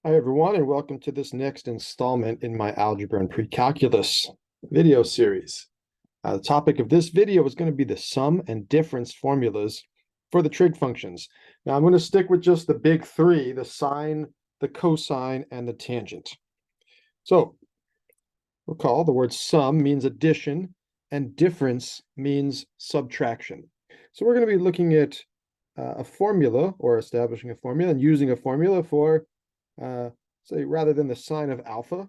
Hi, everyone, and welcome to this next installment in my Algebra and Precalculus video series. The topic of this video is going to be the sum and difference formulas for the trig functions. Now, I'm going to stick with just the big three, the sine, the cosine, and the tangent. So, recall the word sum means addition, and difference means subtraction. So we're going to be looking at a formula, or establishing a formula, and using a formula for say rather than the sine of alpha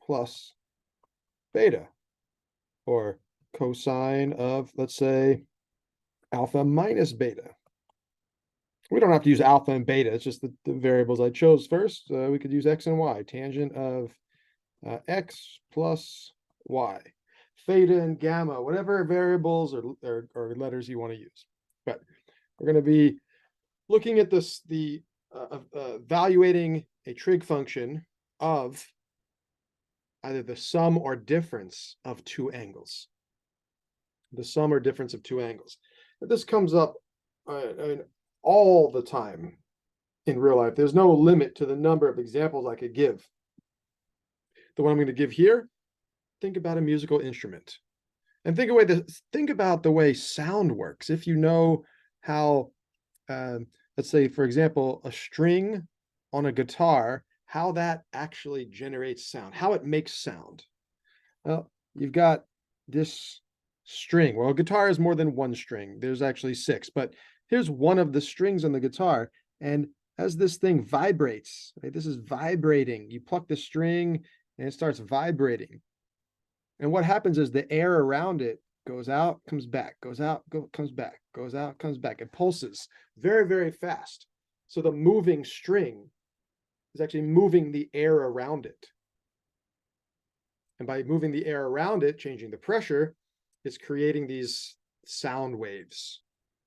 plus beta, or cosine of, let's say, alpha minus beta. We don't have to use alpha and beta, it's just the variables I chose first. We could use x and y, tangent of x plus y, theta and gamma, whatever variables or letters you want to use. But we're going to be looking at this, evaluating a trig function of either the sum or difference of two angles. The sum or difference of two angles. This comes up all the time in real life. There's no limit to the number of examples I could give. The one I'm going to give here, think about a musical instrument. And think about the way sound works. If you know how, let's say, for example, a string on a guitar, how that actually generates sound, how it makes sound. Well, you've got this string. Well, a guitar is more than one string. There's actually six, but here's one of the strings on the guitar. And as this thing vibrates, right, this is vibrating. You pluck the string and it starts vibrating. And what happens is the air around it goes out, comes back, goes out, comes back, goes out, comes back. It pulses very, very fast. So the moving string is actually moving the air around it. And by moving the air around it, changing the pressure, it's creating these sound waves,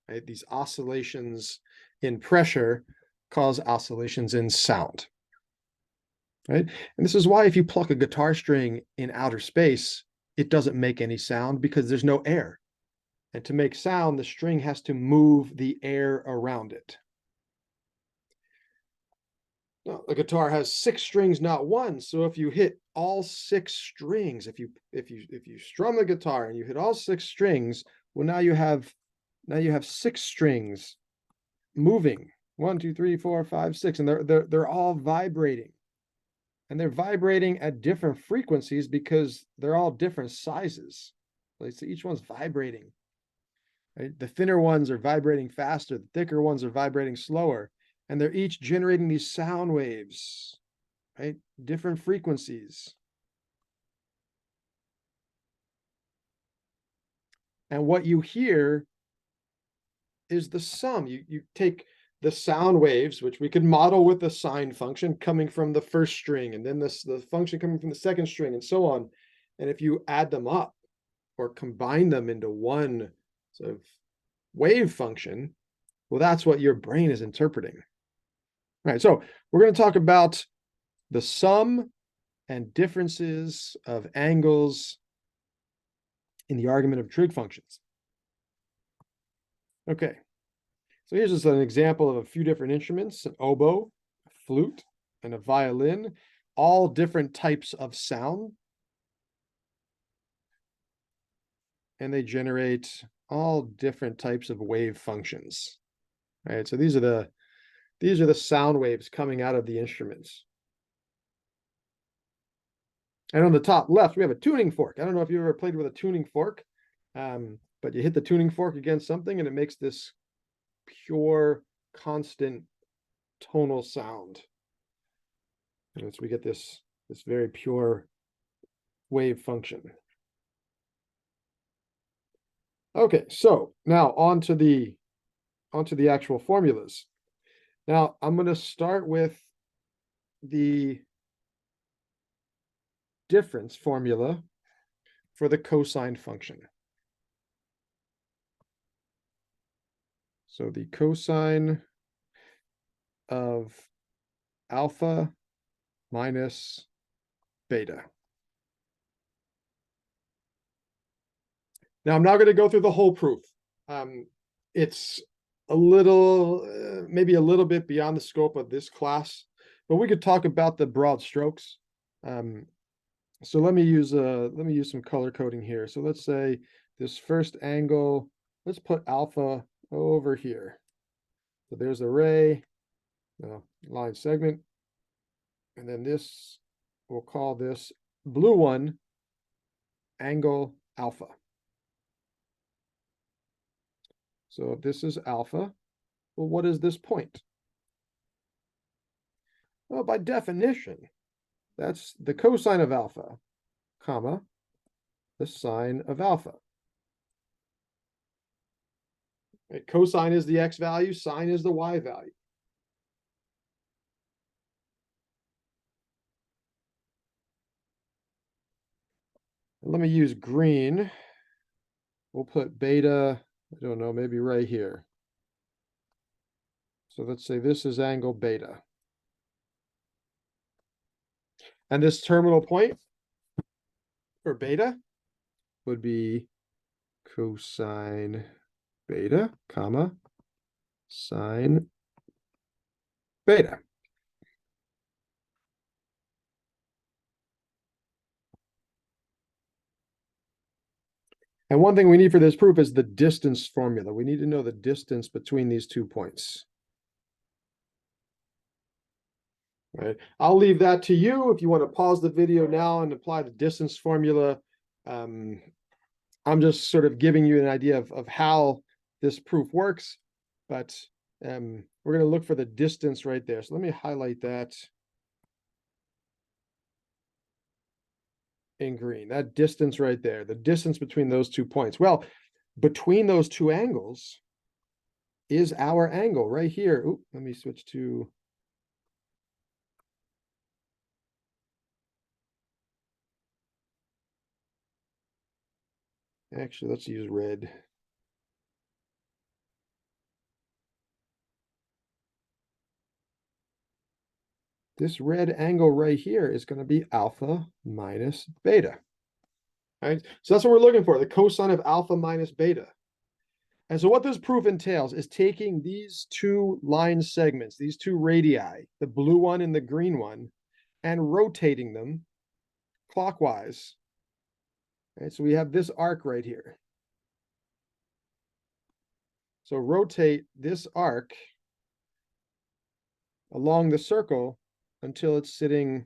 right? These oscillations in pressure cause oscillations in sound, right? And this is why if you pluck a guitar string in outer space, it doesn't make any sound because there's no air. And to make sound, the string has to move the air around it. Now, the guitar has six strings, not one. So if you hit all six strings, if you strum the guitar and you hit all six strings, well, now you have six strings moving. 1, 2, 3, 4, 5, 6, and they're all vibrating. And they're vibrating at different frequencies because they're all different sizes. Like, so each one's vibrating. Right? The thinner ones are vibrating faster, the thicker ones are vibrating slower, and they're each generating these sound waves, right? Different frequencies. And what you hear is the sum. You take the sound waves, which we could model with the sine function coming from the first string, and then the function coming from the second string, and so on. And if you add them up or combine them into one sort of wave function, well, that's what your brain is interpreting. All right, so we're going to talk about the sum and differences of angles in the argument of trig functions. Okay, so here's just an example of a few different instruments: an oboe, a flute, and a violin, all different types of sound. And they generate all different types of wave functions. All right, so these are the sound waves coming out of the instruments. And on the top left, we have a tuning fork. I don't know if you ever played with a tuning fork, but you hit the tuning fork against something and it makes this pure, constant tonal sound. And so we get this very pure wave function. Okay, so now on to the actual formulas. Now I'm going to start with the difference formula for the cosine function. So the cosine of alpha minus beta. Now I'm not going to go through the whole proof. It's a little maybe a little bit beyond the scope of this class, but we could talk about the broad strokes. So let me use some color coding here. So let's say this first angle, let's put alpha over here. So there's a ray, line segment, and then this, we'll call this blue one angle alpha. So if this is alpha, well, what is this point? Well, by definition, that's the cosine of alpha, comma, the sine of alpha. Right? Cosine is the x value, sine is the y value. Let me use green. We'll put beta, I don't know, maybe right here. So let's say this is angle beta. And this terminal point for beta would be cosine beta, comma, sine beta. And one thing we need for this proof is the distance formula. We need to know the distance between these 2 points. All right. I'll leave that to you if you want to pause the video now and apply the distance formula. I'm just sort of giving you an idea of how this proof works, but we're going to look for the distance right there. So let me highlight that in green, that distance right there, the distance between those 2 points. Well, between those 2 angles is our angle right here. Ooh, let me switch to actually, let's use red. This red angle right here is going to be alpha minus beta. All right, so that's what we're looking for, the cosine of alpha minus beta. And so what this proof entails is taking these 2 line segments, these 2 radii, the blue one and the green one, and rotating them clockwise. All right, so we have this arc right here. So rotate this arc along the circle until it's sitting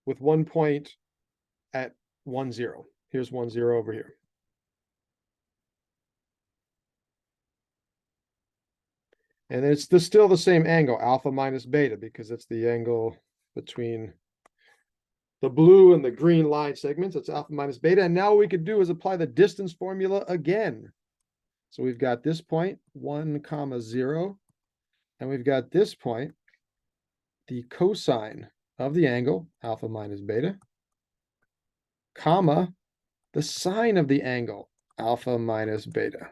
with 1 point at 1, 0. Here's 1, 0 over here. And it's still the same angle, alpha minus beta, because it's the angle between the blue and the green line segments. It's alpha minus beta. And now what we could do is apply the distance formula again. So we've got this point, 1, 0, and we've got this point, the cosine of the angle, alpha minus beta, comma, the sine of the angle, alpha minus beta.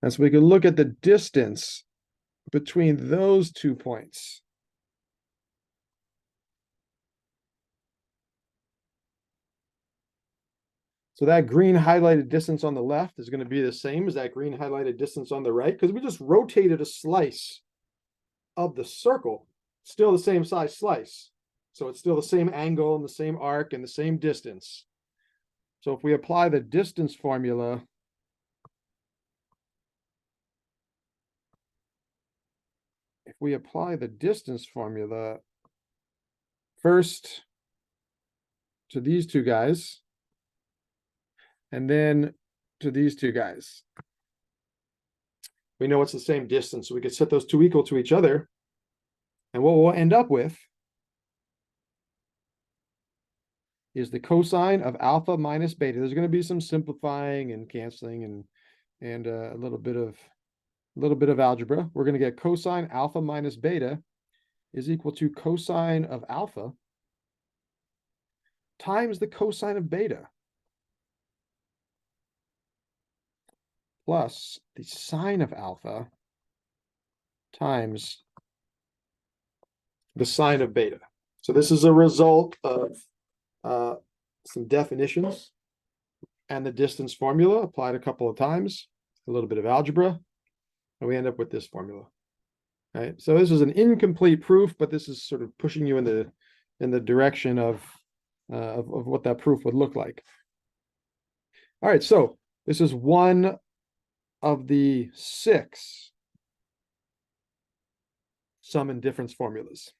And so we can look at the distance between those 2 points. So that green highlighted distance on the left is going to be the same as that green highlighted distance on the right, because we just rotated a slice of the circle, still the same size slice. So it's still the same angle and the same arc and the same distance. So if we apply the distance formula, first to these 2 guys, and then to these 2 guys, we know it's the same distance, so we could set those 2 equal to each other. And what we'll end up with is the cosine of alpha minus beta. There's going to be some simplifying and canceling and a little bit of algebra. We're going to get cosine alpha minus beta is equal to cosine of alpha times the cosine of beta plus the sine of alpha times the sine of beta. So this is a result of some definitions and the distance formula applied a couple of times, a little bit of algebra, and we end up with this formula. Right. So this is an incomplete proof, but this is sort of pushing you in the direction of what that proof would look like. All right, so this is one of the 6 sum and difference formulas.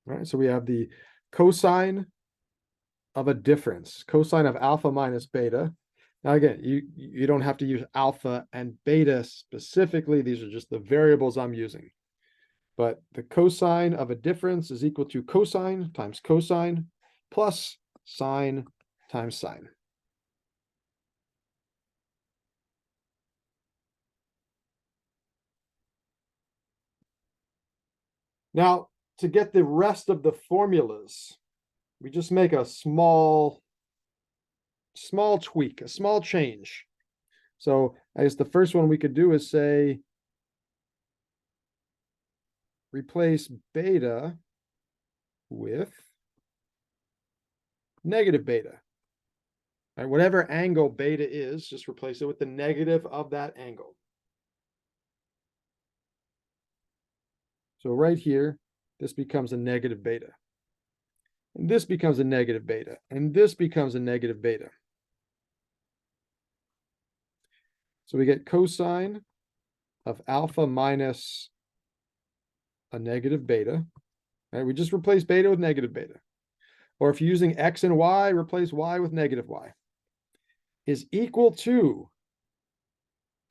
All right, so we have the cosine of a difference, cosine of alpha minus beta. Now again, you don't have to use alpha and beta specifically. These are just the variables I'm using. But the cosine of a difference is equal to cosine times cosine plus sine times sine. Now, to get the rest of the formulas, we just make a small tweak, a small change. So I guess the first one we could do is say, replace beta with negative beta. All right, whatever angle beta is, just replace it with the negative of that angle. So right here, this becomes a negative beta. And this becomes a negative beta. And this becomes a negative beta. So we get cosine of alpha minus a negative beta. All right, we just replace beta with negative beta. Or if you're using x and y, replace y with negative y. Is equal to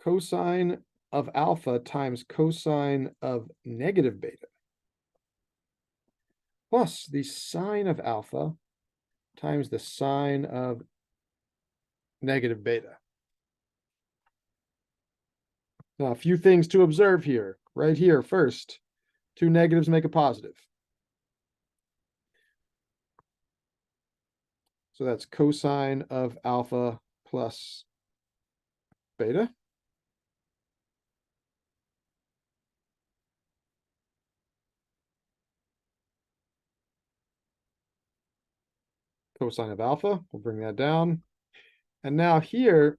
cosine of alpha times cosine of negative beta plus the sine of alpha times the sine of negative beta. Now, a few things to observe here. Right here, first, 2 negatives make a positive. So that's cosine of alpha plus beta. Cosine of alpha, we'll bring that down. And now here,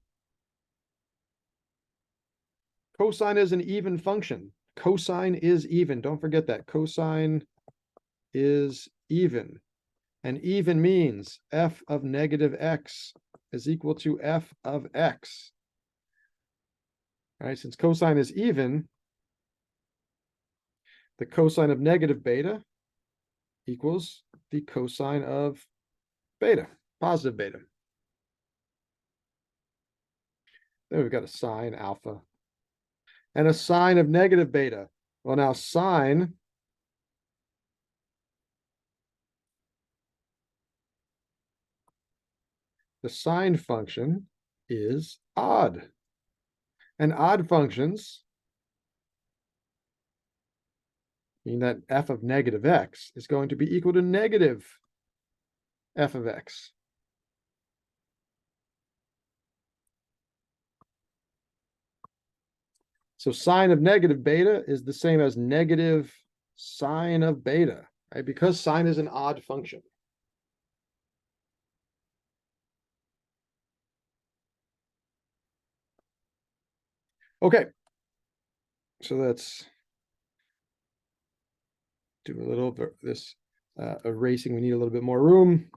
cosine is an even function. Cosine is even. Don't forget that. Cosine is even. And even means f of negative x is equal to f of x. All right, since cosine is even, the cosine of negative beta equals the cosine of beta, positive beta. Then we've got a sine alpha and a sine of negative beta. Well, now sine the sine function is odd. And odd functions mean that f of negative x is going to be equal to negative f of x. So sine of negative beta is the same as negative sine of beta, right? Because sine is an odd function. Okay, so let's do a little of this erasing. We need a little bit more room.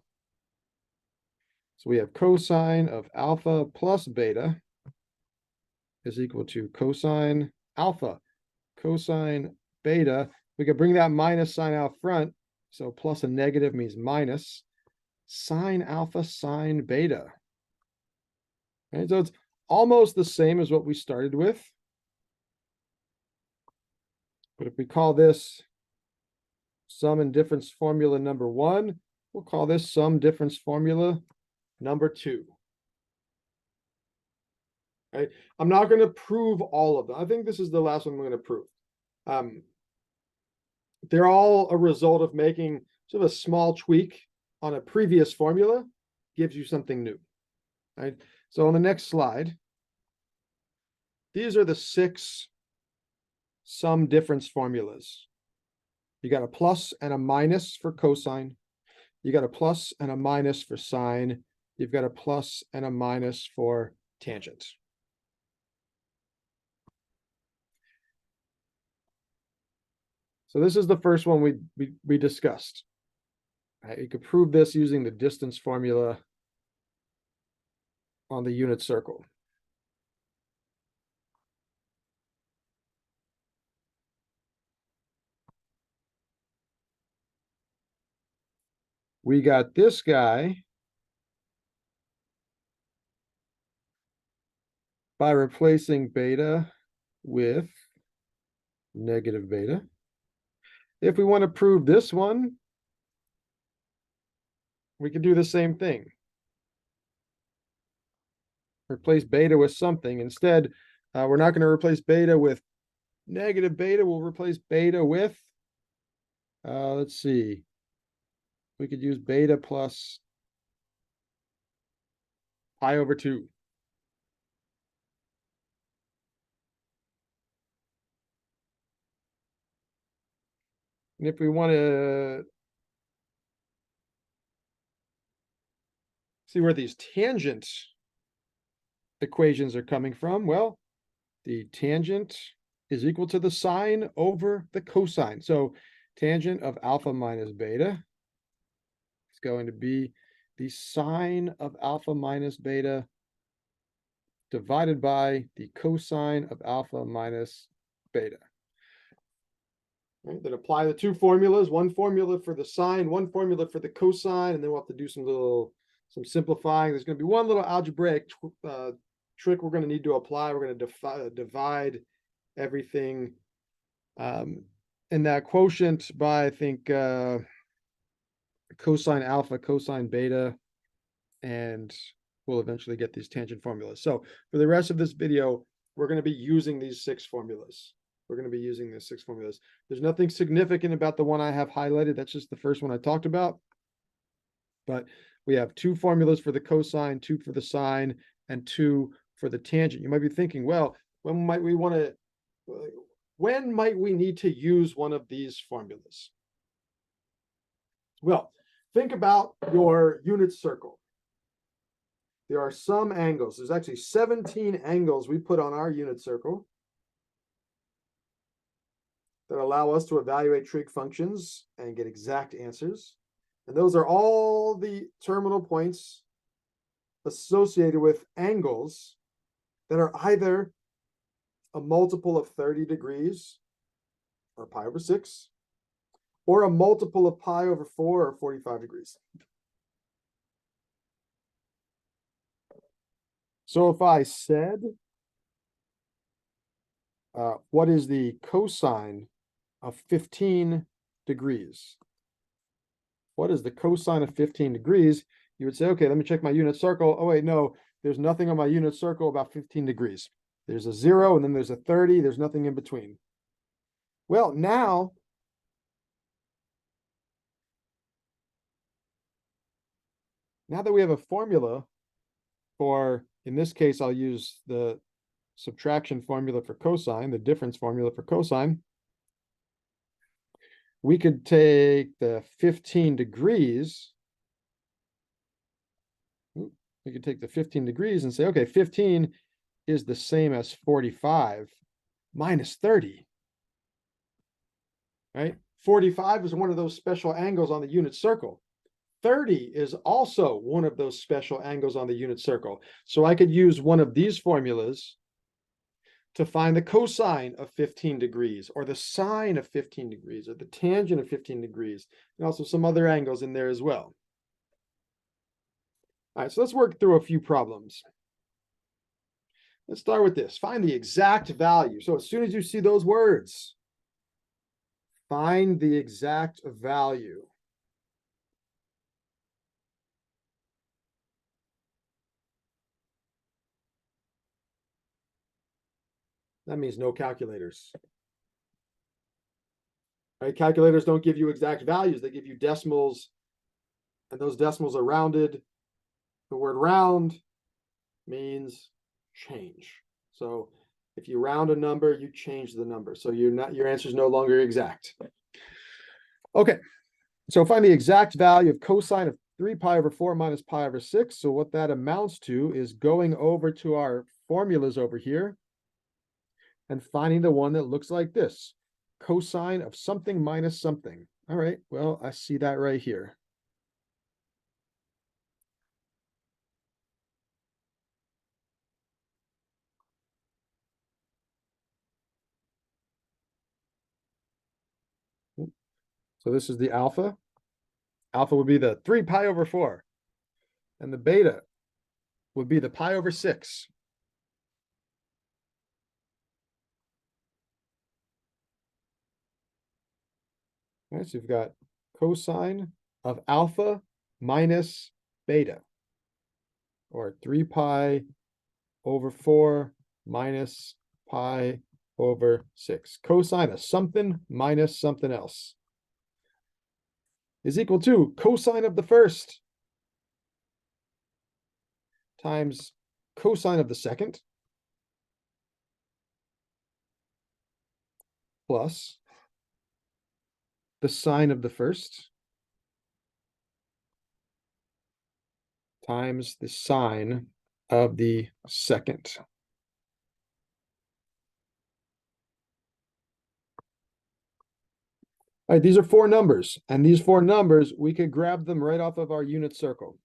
So we have cosine of alpha plus beta is equal to cosine alpha, cosine beta. We could bring that minus sign out front. So plus a negative means minus sine alpha sine beta. Right, so it's almost the same as what we started with. But if we call this sum and difference formula number 1, we'll call this sum difference formula number 2. Right? I'm not going to prove all of them. I think this is the last one I'm going to prove. They're all a result of making sort of a small tweak on a previous formula, gives you something new. Right? So on the next slide, these are the 6 sum difference formulas. You got a plus and a minus for cosine. You got a plus and a minus for sine. You've got a plus and a minus for tangent. So this is the first one we discussed. Right, you could prove this using the distance formula on the unit circle. We got this guy by replacing beta with negative beta. If we want to prove this one, we can do the same thing. Replace beta with something. Instead, we're not going to replace beta with negative beta. We'll replace beta with, let's see, we could use beta plus pi over 2. And if we want to see where these tangent equations are coming from, well, the tangent is equal to the sine over the cosine. So tangent of alpha minus beta is going to be the sine of alpha minus beta divided by the cosine of alpha minus beta. Right, then apply the two formulas, one formula for the sine, one formula for the cosine, and then we'll have to do some simplifying. There's going to be one little algebraic trick we're going to need to apply. We're going to divide everything in that quotient by, I think, cosine alpha, cosine beta, and we'll eventually get these tangent formulas. So for the rest of this video, we're going to be using these 6 formulas. We're going to be using the 6 formulas. There's nothing significant about the one I have highlighted. That's just the first one I talked about. But we have 2 formulas for the cosine, 2 for the sine, and 2 for the tangent. You might be thinking, well, when might we need to use one of these formulas? Well, think about your unit circle. There are some angles. There's actually 17 angles we put on our unit circle that allow us to evaluate trig functions and get exact answers. And those are all the terminal points associated with angles that are either a multiple of 30 degrees or pi over 6, or a multiple of pi over 4 or 45 degrees. So if I said, what is the cosine of 15 degrees? What is the cosine of 15 degrees? You would say, okay, let me check my unit circle. Oh, wait, no, there's nothing on my unit circle about 15 degrees. There's a 0, and then there's a 30. There's nothing in between. Well, now that we have a formula for, in this case, I'll use the subtraction formula for cosine, the difference formula for cosine. We could take the 15 degrees. We could take the 15 degrees and say, okay, 15 is the same as 45 minus 30. Right? 45 is one of those special angles on the unit circle. 30 is also one of those special angles on the unit circle. So I could use one of these formulas to find the cosine of 15 degrees, or the sine of 15 degrees, or the tangent of 15 degrees, and also some other angles in there as well. All right, so let's work through a few problems. Let's start with this. Find the exact value. So as soon as you see those words, find the exact value. That means no calculators. Right? Calculators don't give you exact values. They give you decimals, and those decimals are rounded. The word round means change. So if you round a number, you change the number. So your answer is no longer exact. Okay, So find the exact value of cosine of 3 pi over 4 minus pi over 6. So what that amounts to is going over to our formulas over here and finding the one that looks like this. Cosine of something minus something. All right, well, I see that right here. So this is the alpha. Alpha would be the 3 pi over 4. And the beta would be the pi over 6. All right, so you've got cosine of alpha minus beta, or 3 pi over 4 minus pi over 6. Cosine of something minus something else is equal to cosine of the first times cosine of the second plus the sine of the first times the sine of the second. All right, these are 4 numbers, and these 4 numbers, we could grab them right off of our unit circle.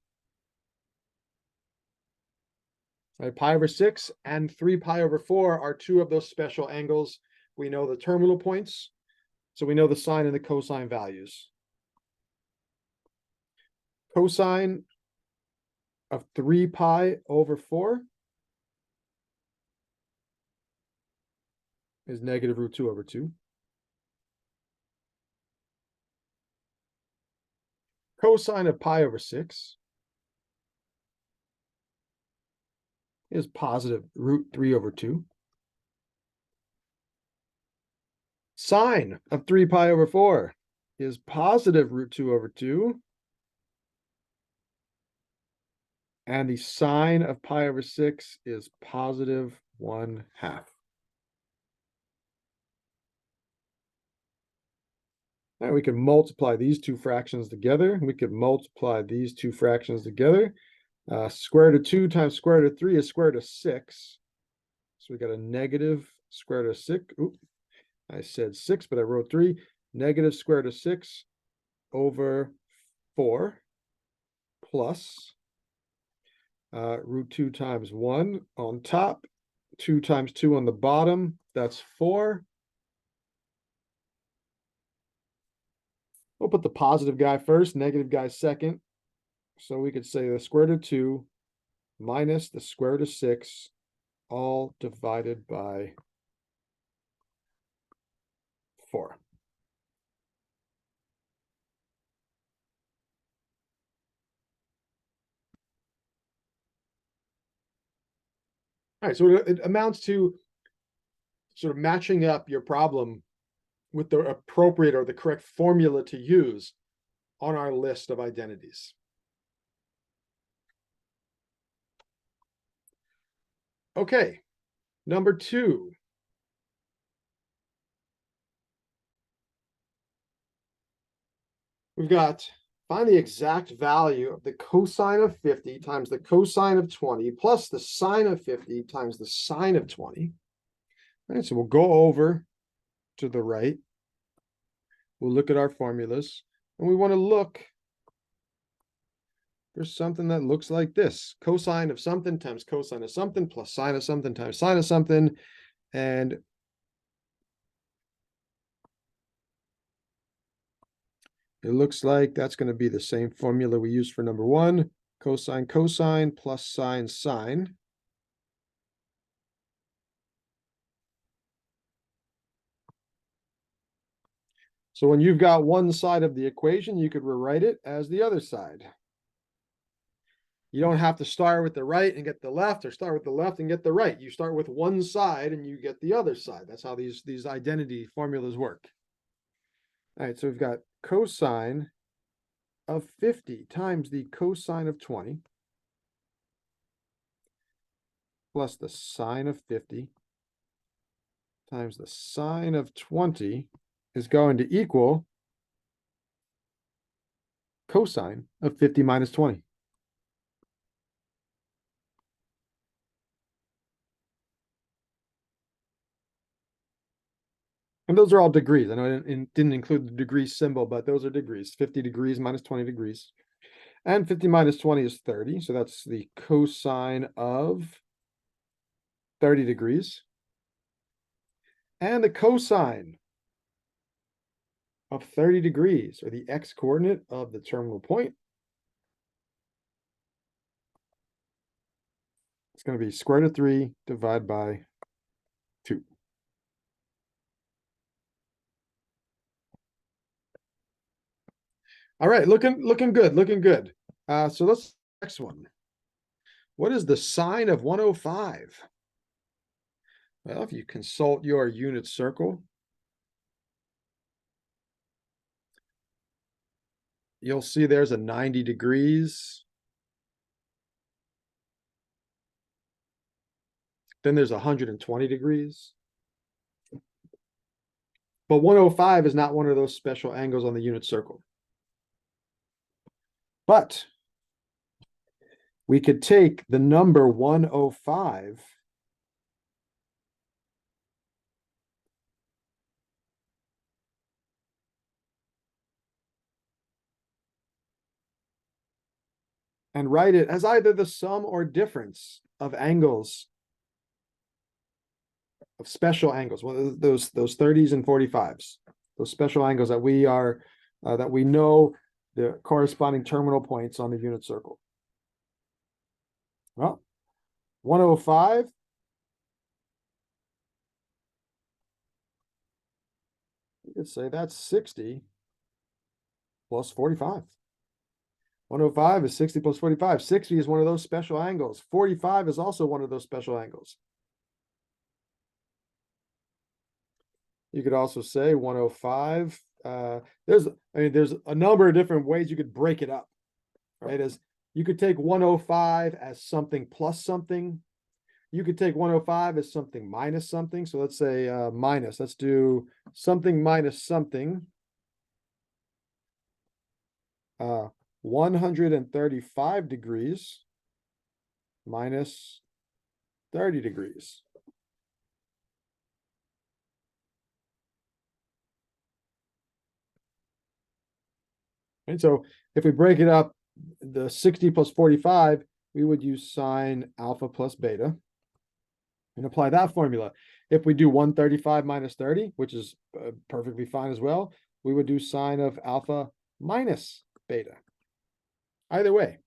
All right, pi over 6 and 3 pi over 4 are 2 of those special angles. We know the terminal points, so we know the sine and the cosine values. Cosine of 3 pi over 4 is negative root 2 over 2. Cosine of pi over 6 is positive root 3 over 2. Sine of 3 pi over 4 is positive root 2 over 2. And the sine of pi over 6 is positive 1/2. Now we can multiply these 2 fractions together. We could multiply these 2 fractions together. Square root of 2 times square root of 3 is square root of 6. So we got a negative square root of 6. Oops, I said 6, but I wrote 3. Negative square root of 6 over 4 plus root 2 times 1 on top, 2 times 2 on the bottom. That's 4. We'll put the positive guy first, negative guy second. So we could say the square root of 2 minus the square root of 6, all divided by 4. All right, so it amounts to sort of matching up your problem with the appropriate or the correct formula to use on our list of identities. Okay, number 2. We've got find the exact value of the cosine of 50 times the cosine of 20 plus the sine of 50 times the sine of 20. All right, so we'll go over to the right. We'll look at our formulas, and we want to look for something that looks like this. Cosine of something times cosine of something plus sine of something times sine of something. And it looks like that's going to be the same formula we used for number 1. Cosine, cosine plus sine, sine. So when you've got one side of the equation, you could rewrite it as the other side. You don't have to start with the right and get the left, or start with the left and get the right. You start with one side and you get the other side. That's how these identity formulas work. All right, so we've got cosine of 50 times the cosine of 20 plus the sine of 50 times the sine of 20 is going to equal cosine of 50 minus 20. And those are all degrees. I know I didn't include the degree symbol, but those are degrees. 50 degrees minus 20 degrees. And 50 minus 20 is 30. So that's the cosine of 30 degrees. And the cosine of 30 degrees, or the x-coordinate of the terminal point, it's going to be square root of 3 divided by 2. All right, looking good. So let's next one. What is the sine of 105? Well, if you consult your unit circle, you'll see there's a 90 degrees. Then there's 120 degrees. But 105 is not one of those special angles on the unit circle. But we could take the number 105 and write it as either the sum or difference of angles, of special angles, well, those 30s and 45s, those special angles that we are that we know the corresponding terminal points on the unit circle. Well, 105 you could say that's 60 plus 45. 105 is 60 plus 45. 60 is one of those special angles. 45 is also one of those special angles. You could also say 105. There's a number of different ways you could break it up, right? As you could take 105 as something plus something. You could take 105 as something minus something. So let's say minus. Let's do something minus something. 135 degrees minus 30 degrees. And so if we break it up, the 60 plus 45, we would use sine alpha plus beta and apply that formula. If we do 135 minus 30, which is perfectly fine as well, we would do sine of alpha minus beta. Either way,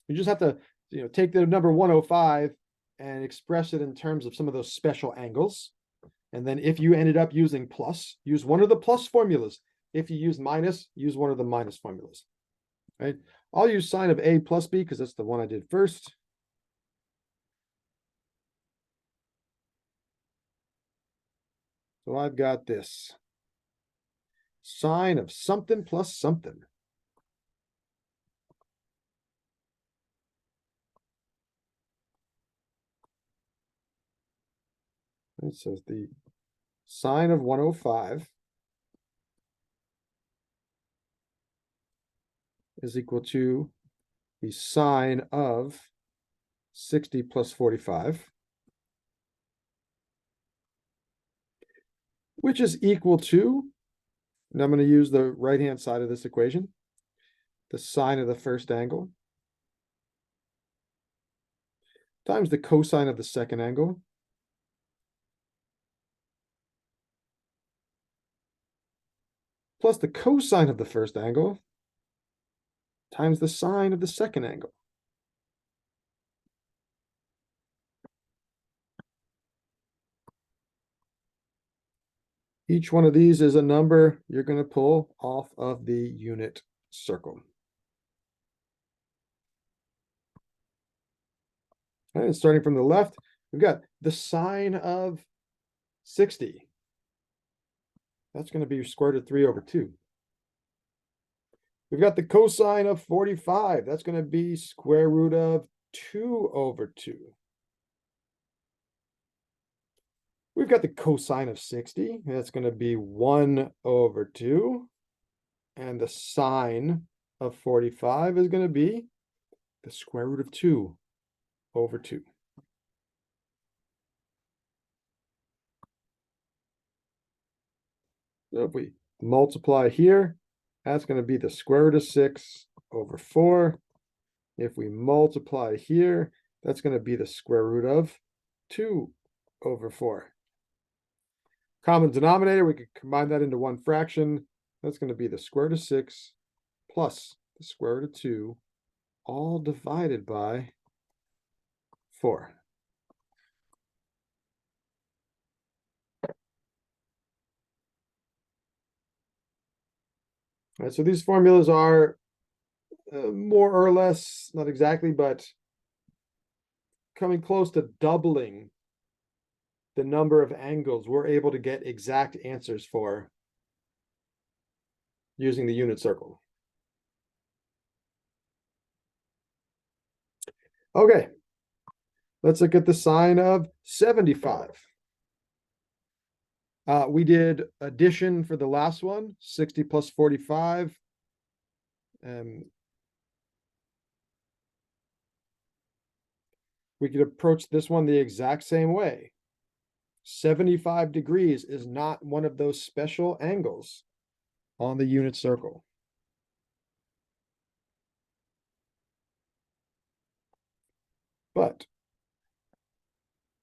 you just have to take the number 105 and express it in terms of some of those special angles. And then if you ended up using plus, use one of the plus formulas. If you use minus, use one of the minus formulas, right? I'll use sine of a plus b because that's the one I did first. So I've got this sine of something plus something. It says the sine of 105 is equal to the sine of 60 plus 45, which is equal to, and I'm going to use the right-hand side of this equation, the sine of the first angle times the cosine of the second angle plus the cosine of the first angle times the sine of the second angle. Each one of these is a number you're going to pull off of the unit circle. And starting from the left, we've got the sine of 60. That's going to be square root of 3 over 2. We've got the cosine of 45. That's going to be square root of 2 over 2. We've got the cosine of 60. That's going to be 1 over 2. And the sine of 45 is going to be the square root of 2 over 2. So if we multiply here, that's going to be the square root of 6 over 4. If we multiply here, that's going to be the square root of 2 over 4. Common denominator, we could combine that into one fraction. That's going to be the square root of 6 plus the square root of 2, all divided by 4. All right, so these formulas are more or less, not exactly, but coming close to doubling the number of angles we're able to get exact answers for using the unit circle. Okay, let's look at the sine of 75. We did addition for the last one, 60 plus 45. We could approach this one the exact same way. 75 degrees is not one of those special angles on the unit circle. But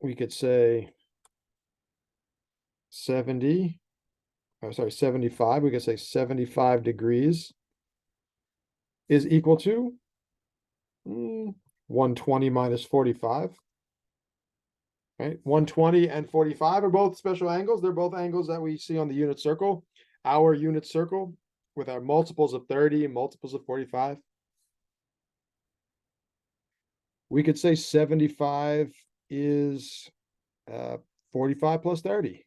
we could say 75, we could say 75 degrees is equal to 120 minus 45. Right? 120 and 45 are both special angles. They're both angles that we see on the unit circle. Our unit circle with our multiples of 30 and multiples of 45. We could say 75 is 45 plus 30.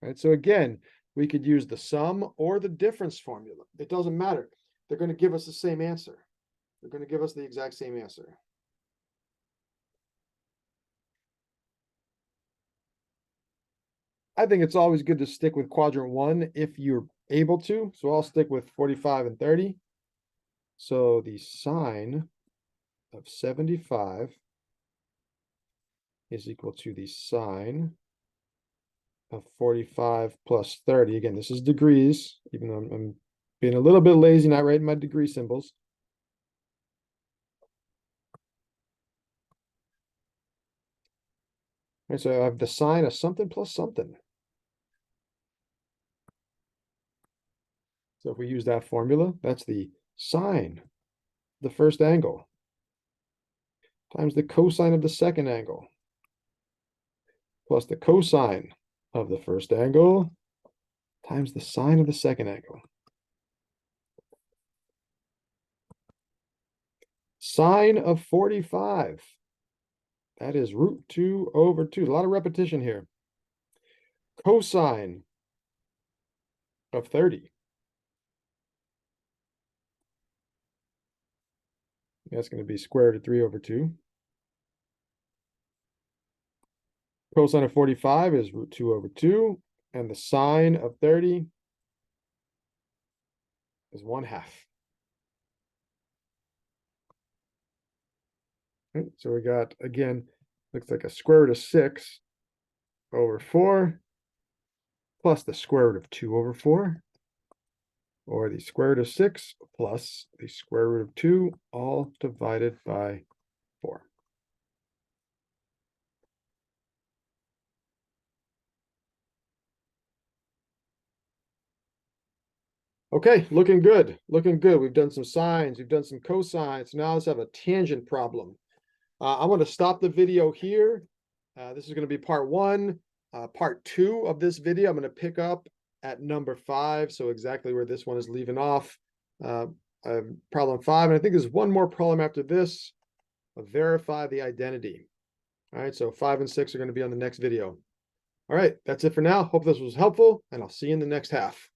Right? So again, we could use the sum or the difference formula. It doesn't matter. They're going to give us the same answer. They're going to give us the exact same answer. I think it's always good to stick with quadrant 1 if you're able to. So I'll stick with 45 and 30. So the sine of 75 is equal to the sine of 45 plus 30. Again, this is degrees, even though I'm being a little bit lazy, not writing my degree symbols. All right, so I have the sine of something plus something. So if we use that formula, that's the sine of the first angle times the cosine of the second angle plus the cosine of the first angle times the sine of the second angle. Sine of 45. That is root 2 over 2. A lot of repetition here. Cosine of 30. That's going to be square root of 3 over 2. Cosine of 45 is root 2 over 2. And the sine of 30 is 1/2. Okay, so we got, again, looks like a square root of 6 over 4 plus the square root of 2 over 4, or the square root of 6 plus the square root of 2, all divided by 4. Okay, looking good, looking good. We've done some sines, we've done some cosines. Now let's have a tangent problem. I'm going to stop the video here. This is going to be part 1. Part 2 of this video, I'm going to pick up at number 5. So exactly where this one is leaving off. Problem 5. And I think there's one more problem after this. Verify the identity. All right, so 5 and 6 are going to be on the next video. All right, that's it for now. Hope this was helpful, and I'll see you in the next half.